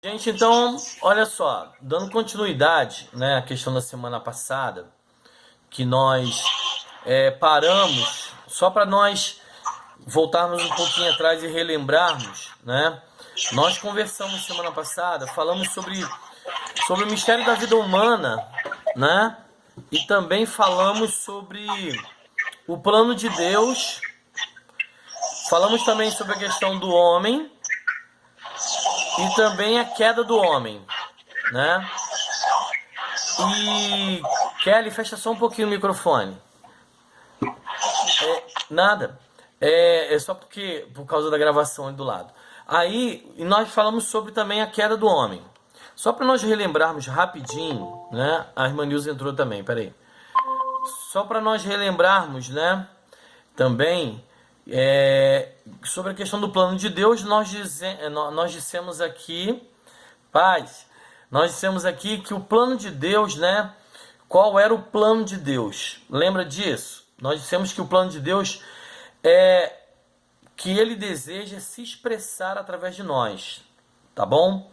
Gente, então, olha só, dando continuidade, né, à questão da semana passada, que nós paramos, só para nós voltarmos um pouquinho atrás e relembrarmos, né? Nós conversamos semana passada, falamos sobre o mistério da vida humana, né? E também falamos sobre o plano de Deus, falamos também sobre a questão do homem e também a queda do homem, né? E Kelly, fecha só um pouquinho o microfone. Nada. É só porque por causa da gravação ali do lado. Aí nós falamos sobre também a queda do homem. Só para nós relembrarmos rapidinho, né? A irmã Nilza entrou também, peraí. Só para nós relembrarmos, né? Também sobre a questão do plano de Deus, nós dissemos aqui, paz, nós dissemos aqui que o plano de Deus, né? Qual era o plano de Deus? Lembra disso? Nós dissemos que o plano de Deus é que ele deseja se expressar através de nós, tá bom?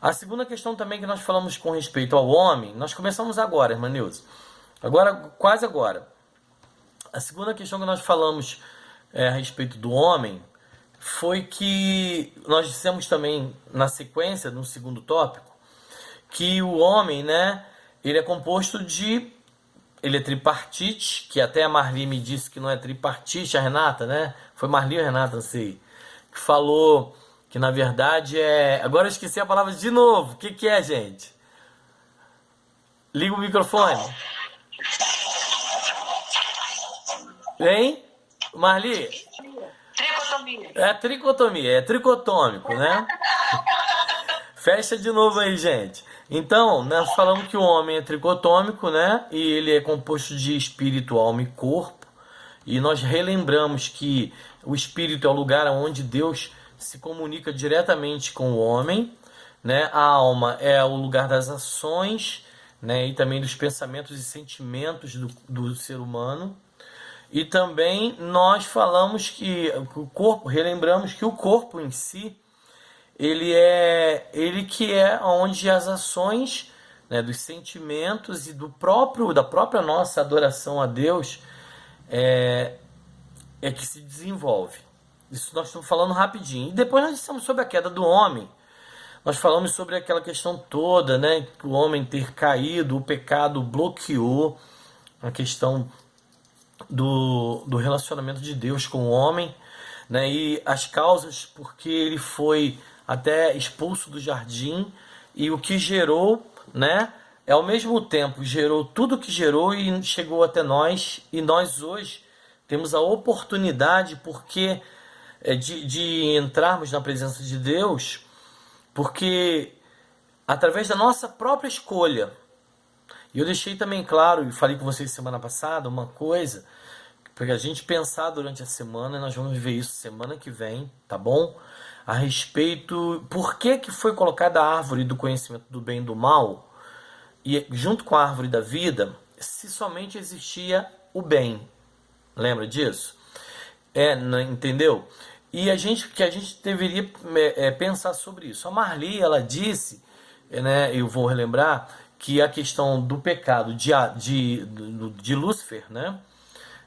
A segunda questão também que nós falamos com respeito ao homem, nós começamos agora, irmã Nilza. Agora, quase agora. A segunda questão que nós falamos a respeito do homem foi que nós dissemos também na sequência, no segundo tópico, que o homem, né, ele é composto de... Ele é tripartite, que até a Marli me disse que não é tripartite, a Renata, né? Foi Marli ou Renata, não sei. Que falou que na verdade é... Agora eu esqueci a palavra de novo. O que é, gente? Liga o microfone. Hein? Marli? Tricotomia. É tricotomia, é tricotômico, né? Fecha de novo aí, gente. Então, nós falamos que o homem é tricotômico, né? E ele é composto de espírito, alma e corpo. E nós relembramos que o espírito é o lugar onde Deus se comunica diretamente com o homem, né? A alma é o lugar das ações, né? E também dos pensamentos e sentimentos do ser humano. E também nós falamos que o corpo, relembramos que o corpo em si, ele que é onde as ações, né, dos sentimentos e da própria nossa adoração a Deus é que se desenvolve. Isso nós estamos falando rapidinho. E depois nós dissemos sobre a queda do homem. Nós falamos sobre aquela questão toda, né, que o homem ter caído, o pecado bloqueou a questão do relacionamento de Deus com o homem, né, e as causas porque ele foi até expulso do jardim, e o que gerou, né, ao mesmo tempo gerou tudo que gerou e chegou até nós, e nós hoje temos a oportunidade porque de entrarmos na presença de Deus, porque através da nossa própria escolha. E eu deixei também claro, e falei com vocês semana passada, uma coisa, para a gente pensar durante a semana, nós vamos ver isso semana que vem, tá bom? A respeito, por que foi colocada a árvore do conhecimento do bem e do mal, e junto com a árvore da vida, se somente existia o bem. Lembra disso? Entendeu? E que a gente deveria pensar sobre isso. A Marli, ela disse, né, eu vou relembrar, que a questão do pecado de Lúcifer, né,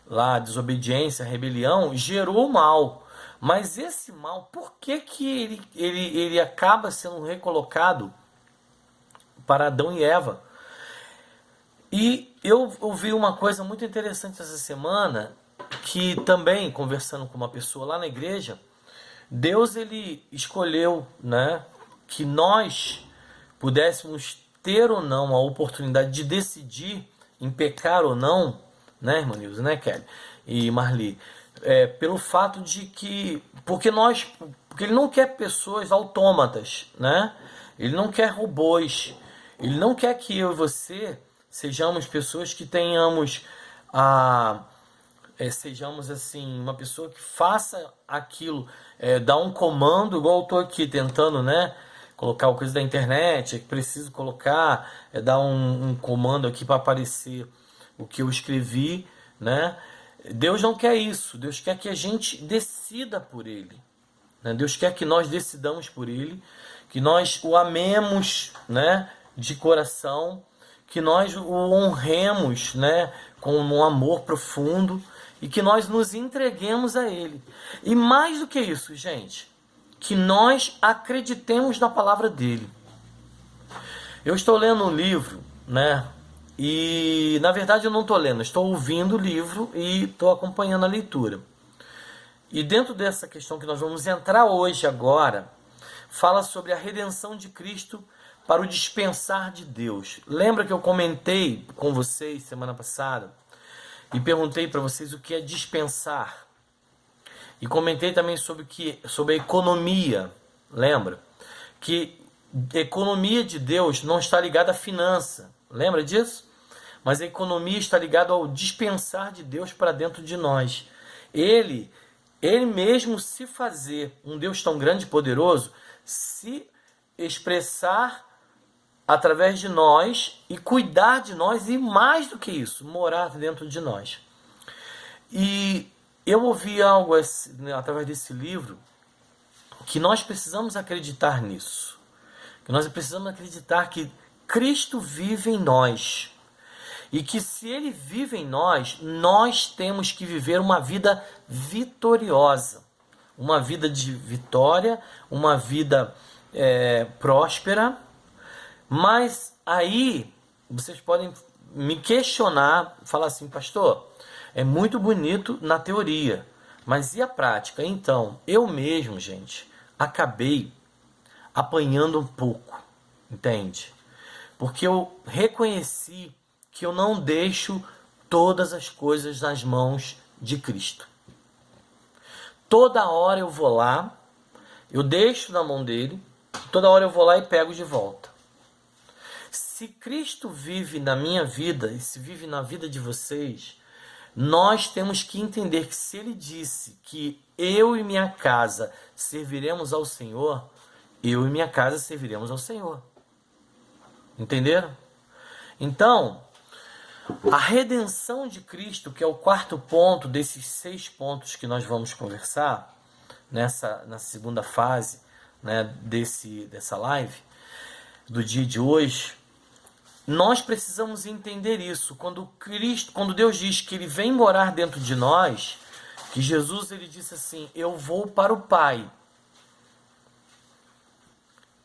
lá, desobediência, rebelião, gerou mal. Mas esse mal, por que ele acaba sendo recolocado para Adão e Eva? E eu ouvi uma coisa muito interessante essa semana, que também, conversando com uma pessoa lá na igreja, Deus ele escolheu, né, que nós pudéssemos ter ou não a oportunidade de decidir em pecar ou não, né, irmã Nilza, né, Kelly e Marli, pelo fato de que, porque ele não quer pessoas autômatas, né? Ele não quer robôs. Ele não quer que eu e você sejamos pessoas que tenhamos sejamos assim, uma pessoa que faça aquilo, dar um comando, igual eu estou aqui tentando, né, colocar uma coisa da internet, que preciso colocar, dar um comando aqui para aparecer o que eu escrevi, né? Deus não quer isso. Deus quer que a gente decida por Ele, né? Deus quer que nós decidamos por Ele, que nós o amemos, né, de coração, que nós o honremos, né, com um amor profundo e que nós nos entreguemos a Ele. E mais do que isso, gente, que nós acreditemos na palavra dele. Eu estou lendo um livro, né? E na verdade eu não estou lendo, estou ouvindo o livro e estou acompanhando a leitura. E dentro dessa questão que nós vamos entrar hoje agora, fala sobre a redenção de Cristo para o dispensar de Deus. Lembra que eu comentei com vocês semana passada e perguntei para vocês o que é dispensar? E comentei também sobre a economia. Lembra? Que a economia de Deus não está ligada à finança. Lembra disso? Mas a economia está ligada ao dispensar de Deus para dentro de nós. Ele mesmo se fazer um Deus tão grande e poderoso, se expressar através de nós e cuidar de nós e mais do que isso, morar dentro de nós. E eu ouvi algo através desse livro que nós precisamos acreditar nisso. Que nós precisamos acreditar que Cristo vive em nós. E que se Ele vive em nós, nós temos que viver uma vida vitoriosa. Uma vida de vitória, uma vida próspera. Mas aí vocês podem me questionar, falar assim, pastor, é muito bonito na teoria, mas e a prática? Então, eu mesmo, gente, acabei apanhando um pouco, entende? Porque eu reconheci que eu não deixo todas as coisas nas mãos de Cristo. Toda hora eu vou lá, eu deixo na mão dele, toda hora eu vou lá e pego de volta. Se Cristo vive na minha vida e se vive na vida de vocês, nós temos que entender que se Ele disse que eu e minha casa serviremos ao Senhor, eu e minha casa serviremos ao Senhor. Entenderam? Então, a redenção de Cristo, que é o quarto ponto desses 6 pontos que nós vamos conversar na segunda fase, né, dessa live, do dia de hoje, nós precisamos entender isso. Quando Deus diz que Ele vem morar dentro de nós, que Jesus ele disse assim, eu vou para o Pai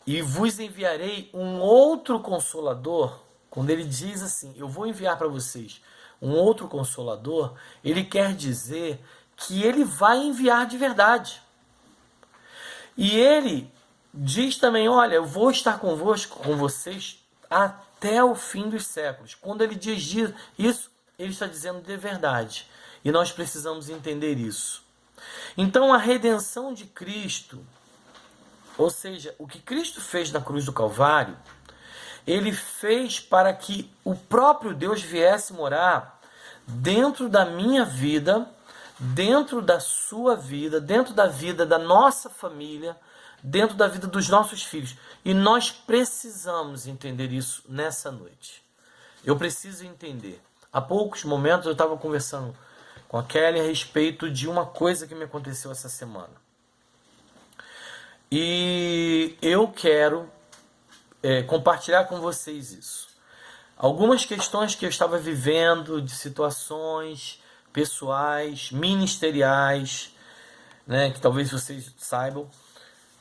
e vos enviarei um outro Consolador. Quando ele diz assim, eu vou enviar para vocês um outro Consolador, ele quer dizer que ele vai enviar de verdade. E ele diz também, olha, eu vou estar convosco, com vocês, até o fim dos séculos. Quando ele diz isso, ele está dizendo de verdade. E nós precisamos entender isso. Então a redenção de Cristo, ou seja, o que Cristo fez na cruz do Calvário, Ele fez para que o próprio Deus viesse morar dentro da minha vida, dentro da sua vida, dentro da vida da nossa família, dentro da vida dos nossos filhos. E nós precisamos entender isso nessa noite. Eu preciso entender. Há poucos momentos eu estava conversando com a Kelly a respeito de uma coisa que me aconteceu essa semana. E eu quero compartilhar com vocês isso. Algumas questões que eu estava vivendo, de situações pessoais, ministeriais, né, que talvez vocês saibam,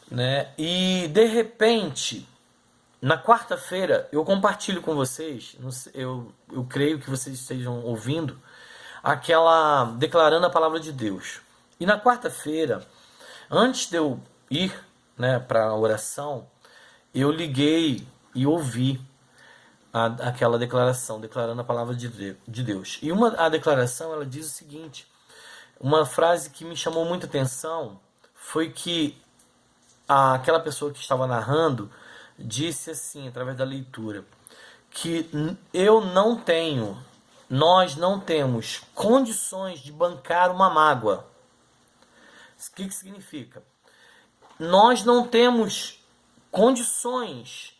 né? E de repente, na quarta-feira, eu compartilho com vocês, eu creio que vocês estejam ouvindo, aquela declarando a palavra de Deus. E na quarta-feira, antes de eu ir, né, para a oração, eu liguei e ouvi aquela declaração, declarando a palavra de Deus. E a declaração, ela diz o seguinte, uma frase que me chamou muita atenção, foi que aquela pessoa que estava narrando disse assim, através da leitura, que nós não temos condições de bancar uma mágoa. O que significa? Nós não temos condições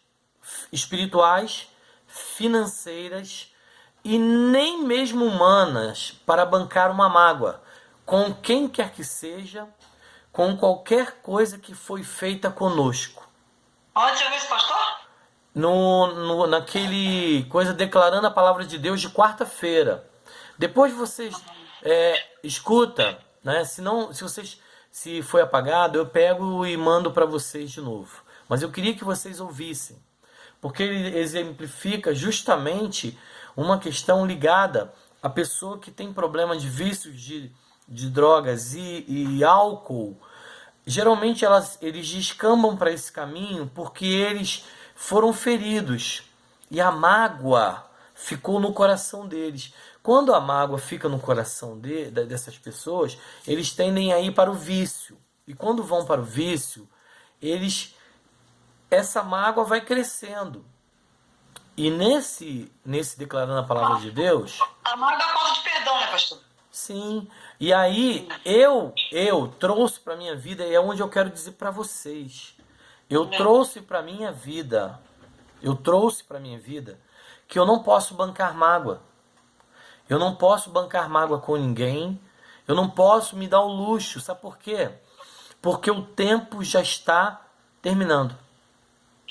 espirituais, financeiras e nem mesmo humanas para bancar uma mágoa com quem quer que seja, com qualquer coisa que foi feita conosco. Onde você viu esse pastor? Naquele coisa declarando a palavra de Deus de quarta-feira. Depois vocês escuta, né? Se foi apagado, eu pego e mando para vocês de novo. Mas eu queria que vocês ouvissem, porque ele exemplifica justamente uma questão ligada à pessoa que tem problema de vícios de drogas e álcool. Geralmente eles descambam para esse caminho porque eles foram feridos e a mágoa ficou no coração deles. Quando a mágoa fica no coração dessas pessoas, eles tendem a ir para o vício. E quando vão para o vício, essa mágoa vai crescendo. E nesse declarando a palavra de Deus, A mágoa é a falta de perdão, né, pastor? sim. E aí eu trouxe para minha vida, e é onde eu quero dizer para vocês. Eu trouxe para minha vida que eu não posso bancar mágoa. Eu não posso bancar mágoa com ninguém. Eu não posso me dar o luxo. Sabe por quê? Porque o tempo já está terminando.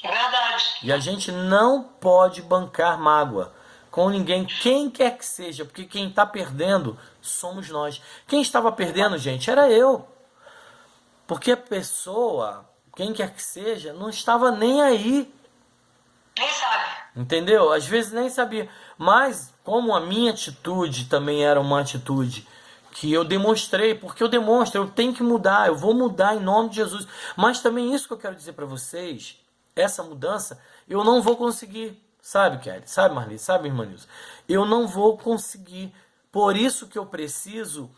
É verdade. E a gente não pode bancar mágoa com ninguém, quem quer que seja, porque quem está perdendo somos nós. Quem estava perdendo, gente, era eu. Porque a pessoa, quem quer que seja, não estava nem aí. Nem sabe. Entendeu? Às vezes nem sabia. Mas como a minha atitude também era uma atitude que eu demonstrei, porque eu demonstro, eu tenho que mudar, eu vou mudar em nome de Jesus. Mas também isso que eu quero dizer para vocês, essa mudança, eu não vou conseguir. Sabe, Kelly? Sabe, Marli? Sabe, irmã Nilza? Eu não vou conseguir. Por isso que eu preciso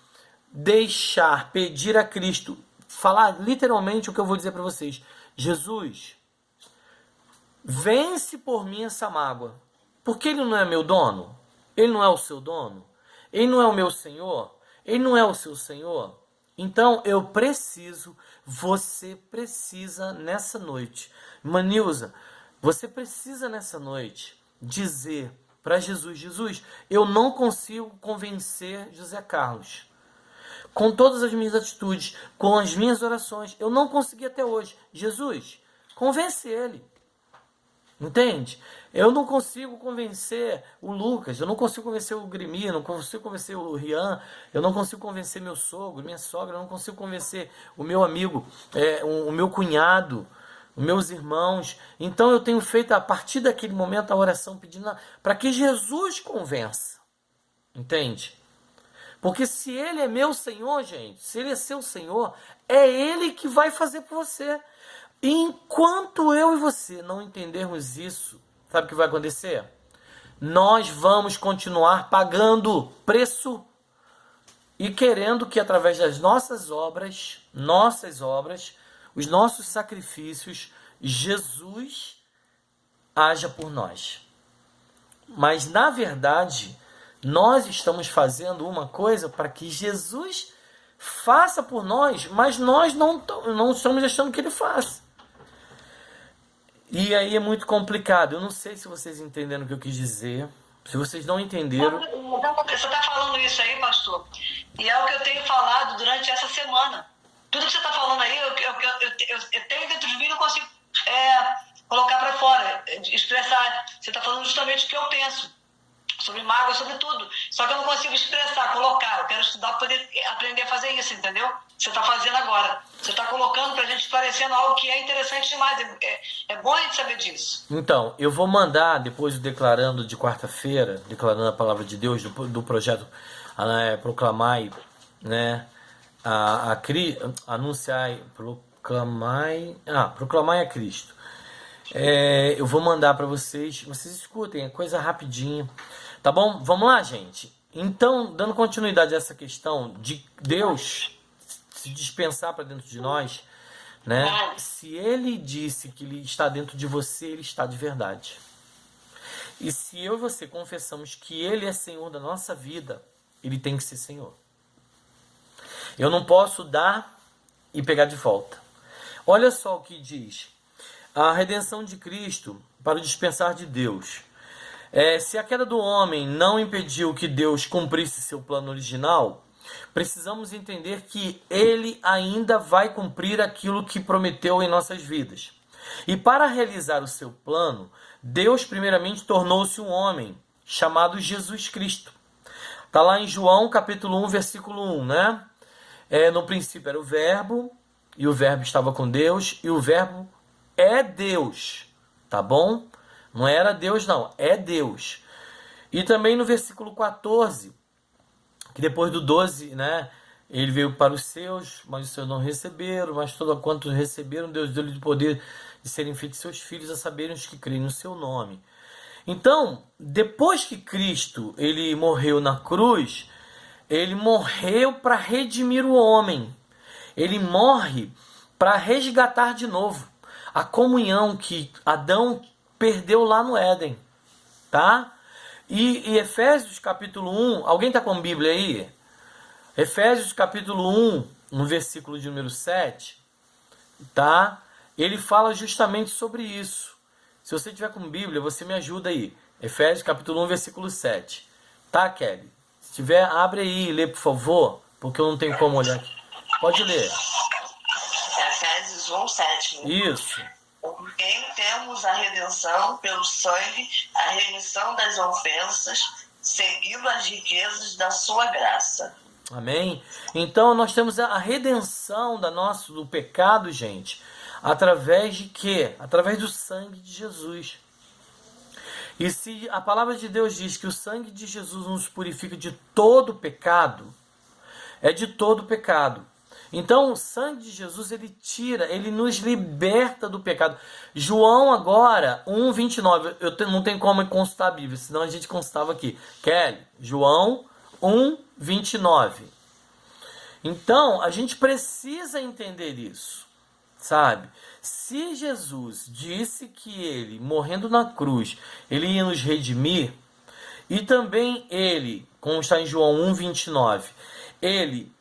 pedir a Cristo, falar literalmente o que eu vou dizer para vocês. Jesus, vence por mim essa mágoa. Porque Ele não é meu dono? Ele não é o seu dono? Ele não é o meu Senhor? Ele não é o seu Senhor? Então você precisa nessa noite, Manilza, você precisa nessa noite dizer para Jesus, Jesus, eu não consigo convencer José Carlos. Com todas as minhas atitudes, com as minhas orações, eu não consegui até hoje. Jesus, convence ele. Entende? Eu não consigo convencer o Lucas, eu não consigo convencer o Grimi, eu não consigo convencer o Rian, eu não consigo convencer meu sogro, minha sogra, eu não consigo convencer o meu amigo, o meu cunhado, os meus irmãos. Então eu tenho feito a partir daquele momento a oração pedindo para que Jesus convença. Entende? Porque se Ele é meu Senhor, gente, se Ele é seu Senhor, é Ele que vai fazer por você. E enquanto eu e você não entendermos isso, sabe o que vai acontecer? Nós vamos continuar pagando preço e querendo que através das nossas obras, os nossos sacrifícios, Jesus haja por nós. Mas na verdade, nós estamos fazendo uma coisa para que Jesus faça por nós, mas nós não estamos deixando que Ele faça. E aí é muito complicado. Eu não sei se vocês entenderam o que eu quis dizer. Se vocês não entenderam... Você está falando isso aí, pastor, e é o que eu tenho falado durante essa semana. Tudo que você está falando aí, eu tenho dentro de mim e não consigo colocar para fora, expressar. Você está falando justamente o que eu penso. Sobre mágoa, sobre tudo. Só que eu não consigo expressar, colocar. Eu quero estudar para poder aprender a fazer isso, entendeu? Você está fazendo agora. Você está colocando para a gente, esclarecendo algo que é interessante demais. É bom a gente saber disso. Então, eu vou mandar depois o declarando de quarta-feira, declarando a palavra de Deus do projeto Proclamai, né? Anunciai, Proclamai a Cristo. Eu vou mandar para vocês escutem, é coisa rapidinho, tá bom? Vamos lá, gente. Então, dando continuidade a essa questão de Deus se dispensar para dentro de nós, né? Se Ele disse que Ele está dentro de você, Ele está de verdade. E se eu e você confessamos que Ele é Senhor da nossa vida, Ele tem que ser Senhor. Eu não posso dar e pegar de volta. Olha só o que diz a redenção de Cristo para o dispensar de Deus. Se a queda do homem não impediu que Deus cumprisse seu plano original, precisamos entender que Ele ainda vai cumprir aquilo que prometeu em nossas vidas. E para realizar o seu plano, Deus primeiramente tornou-se um homem, chamado Jesus Cristo. Está lá em João capítulo 1, versículo 1, né? No princípio era o verbo, e o verbo estava com Deus, e o verbo é Deus, tá bom? Não era Deus não, é Deus. E também no versículo 14, que depois do 12, né? Ele veio para os seus, mas os seus não receberam, mas todo quanto receberam, Deus deu-lhe o poder de serem feitos seus filhos, a saberem os que creem no seu nome. Então, depois que Cristo ele morreu na cruz, ele morreu para redimir o homem. Ele morre para resgatar de novo a comunhão que Adão perdeu lá no Éden, tá? E Efésios capítulo 1, alguém está com a Bíblia aí? Efésios capítulo 1, no versículo de número 7, tá? Ele fala justamente sobre isso. Se você tiver com Bíblia, você me ajuda aí. Efésios capítulo 1, versículo 7. Tá, Kelly? Se tiver, abre aí e lê, por favor, porque eu não tenho como olhar aqui. Pode ler. Efésios 1, 7. Isso. Por quem temos a redenção pelo sangue, a remissão das ofensas, seguindo as riquezas da sua graça. Amém? Então nós temos a redenção do pecado, gente, através de quê? Através do sangue de Jesus. E se a palavra de Deus diz que o sangue de Jesus nos purifica de todo pecado, é de todo pecado. Então o sangue de Jesus, ele nos liberta do pecado. João agora, 1:29, não tem como consultar a Bíblia, senão a gente consultava aqui. Kelly, João 1:29. Então, a gente precisa entender isso, sabe? Se Jesus disse que ele, morrendo na cruz, ele ia nos redimir, e também ele, como está em João 1:29, ele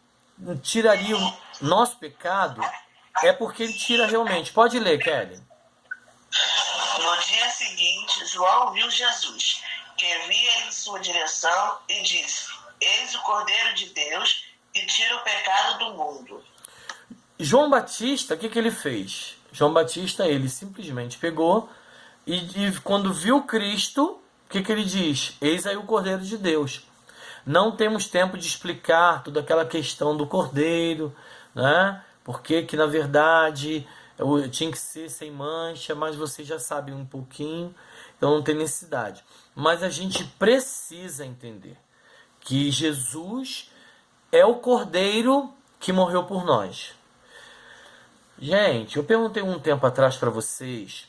tiraria o nosso pecado, é porque ele tira realmente. Pode ler, Kelly. No dia seguinte, João viu Jesus, que via em sua direção, e disse: Eis o Cordeiro de Deus, que tira o pecado do mundo. João Batista, o que ele fez? João Batista, ele simplesmente pegou e quando viu Cristo, o que ele diz? Eis aí o Cordeiro de Deus. Não temos tempo de explicar toda aquela questão do Cordeiro, né? Porque que na verdade tinha que ser sem mancha, mas vocês já sabem um pouquinho, então não tem necessidade. Mas a gente precisa entender que Jesus é o Cordeiro que morreu por nós. Gente, eu perguntei um tempo atrás para vocês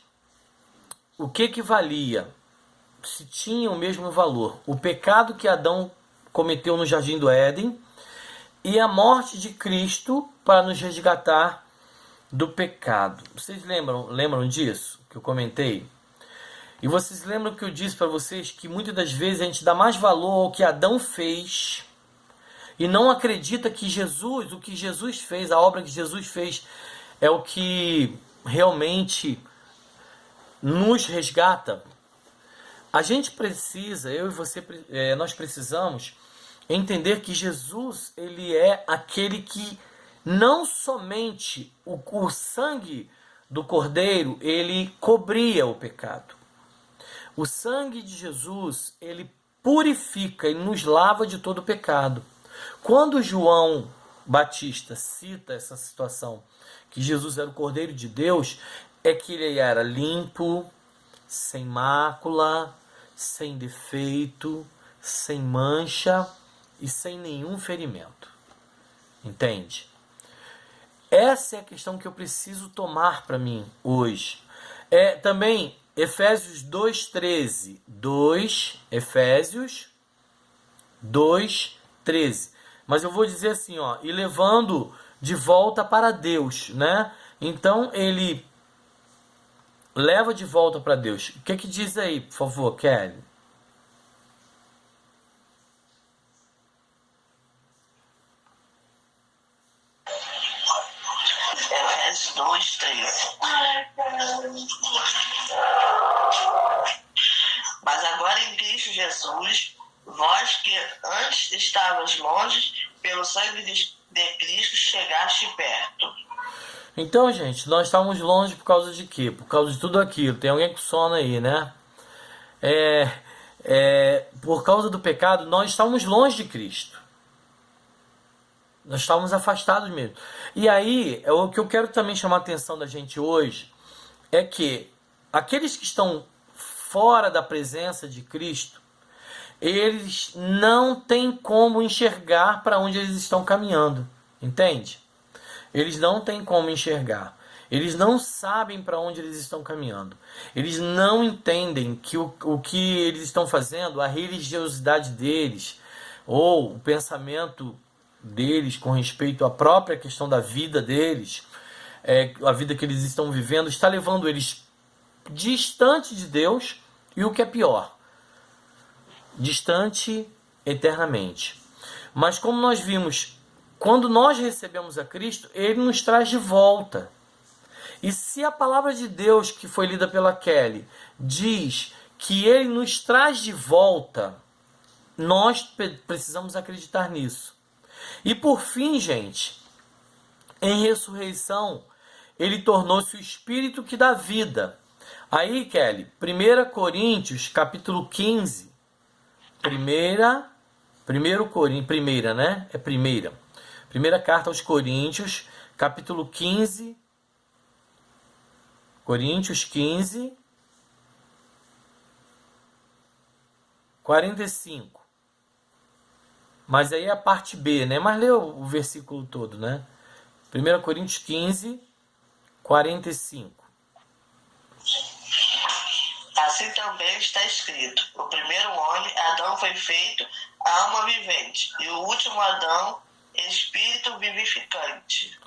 o que valia, se tinha o mesmo valor, o pecado que Adão cometeu no Jardim do Éden e a morte de Cristo para nos resgatar do pecado. Vocês lembram disso que eu comentei? E vocês lembram que eu disse para vocês que muitas das vezes a gente dá mais valor ao que Adão fez e não acredita que Jesus, o que Jesus fez, a obra que Jesus fez, é o que realmente nos resgata. A gente precisa, eu e você, nós precisamos entender que Jesus, ele é aquele que não somente o sangue do Cordeiro, ele cobria o pecado. O sangue de Jesus, ele purifica e nos lava de todo pecado. Quando João Batista cita essa situação, que Jesus era o Cordeiro de Deus, é que ele era limpo, sem mácula, sem defeito, sem mancha e sem nenhum ferimento. Entende? Essa é a questão que eu preciso tomar para mim hoje. Também Efésios 2:13. Efésios 2:13. Mas eu vou dizer assim, ó, e levando de volta para Deus, né? Então ele leva de volta para Deus. O que diz aí, por favor, Kelly? Efésios 2:13. Mas agora em Cristo Jesus, vós que antes estavas longe, pelo sangue de Cristo chegaste perto. Então, gente, nós estávamos longe por causa de quê? Por causa de tudo aquilo. Tem alguém com sono aí, né? Por causa do pecado, nós estávamos longe de Cristo. Nós estávamos afastados mesmo. E aí, o que eu quero também chamar a atenção da gente hoje é que aqueles que estão fora da presença de Cristo, eles não têm como enxergar para onde eles estão caminhando. Entende? Eles não têm como enxergar. Eles não sabem para onde eles estão caminhando. Eles não entendem que o que eles estão fazendo, a religiosidade deles, ou o pensamento deles com respeito à própria questão da vida deles, a vida que eles estão vivendo, está levando eles distante de Deus e, o que é pior, distante eternamente. Mas como nós vimos, quando nós recebemos a Cristo, Ele nos traz de volta. E se a palavra de Deus, que foi lida pela Kelly, diz que Ele nos traz de volta, nós precisamos acreditar nisso. E por fim, gente, em ressurreição, Ele tornou-se o Espírito que dá vida. Aí, Kelly, 1 Coríntios, capítulo 15, primeira, né? Primeira carta aos Coríntios, capítulo 15, Coríntios 15, 45. Mas aí é a parte B, né? Mas lê o versículo todo, né? 1 Coríntios 15, 45. Assim também está escrito: o primeiro homem, Adão, foi feito alma vivente, e o último Adão, espírito vivificante.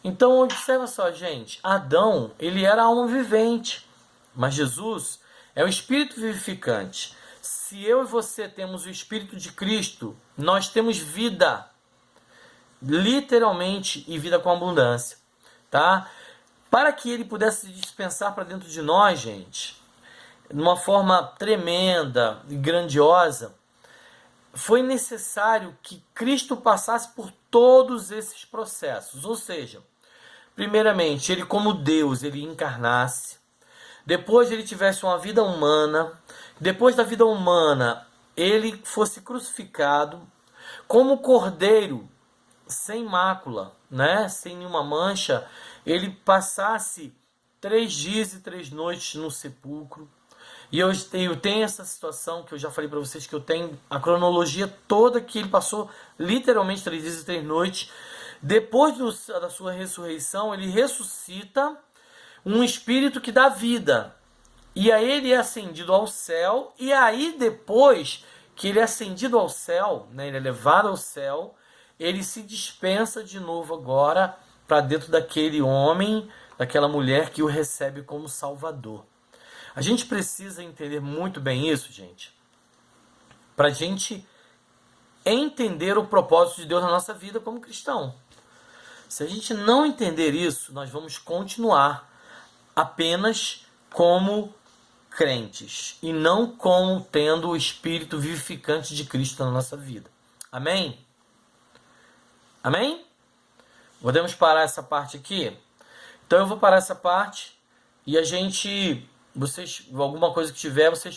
Então, observa só, gente. Adão, ele era alma vivente, mas Jesus é o espírito vivificante. Se eu e você temos o Espírito de Cristo, nós temos vida, literalmente, e vida com abundância, tá? Para que Ele pudesse dispensar para dentro de nós, gente, de uma forma tremenda e grandiosa, foi necessário que Cristo passasse por todos esses processos. Ou seja, primeiramente, Ele como Deus, Ele encarnasse. Depois Ele tivesse uma vida humana. Depois da vida humana, Ele fosse crucificado como cordeiro, sem mácula, né? Sem nenhuma mancha. Ele passasse 3 dias e 3 noites no sepulcro. E eu tenho essa situação que eu já falei para vocês, que eu tenho a cronologia toda, que ele passou literalmente 3 dias e 3 noites. Depois da sua ressurreição, ele ressuscita um espírito que dá vida. E aí ele é ascendido ao céu. E aí depois que ele é ascendido ao céu, né, ele é levado ao céu, ele se dispensa de novo agora para dentro daquele homem, daquela mulher que o recebe como Salvador. A gente precisa entender muito bem isso, gente, para a gente entender o propósito de Deus na nossa vida como cristão. Se a gente não entender isso, nós vamos continuar apenas como crentes e não como tendo o Espírito vivificante de Cristo na nossa vida. Amém? Amém? Podemos parar essa parte aqui? Então eu vou parar essa parte e a gente... alguma coisa que tiver, vocês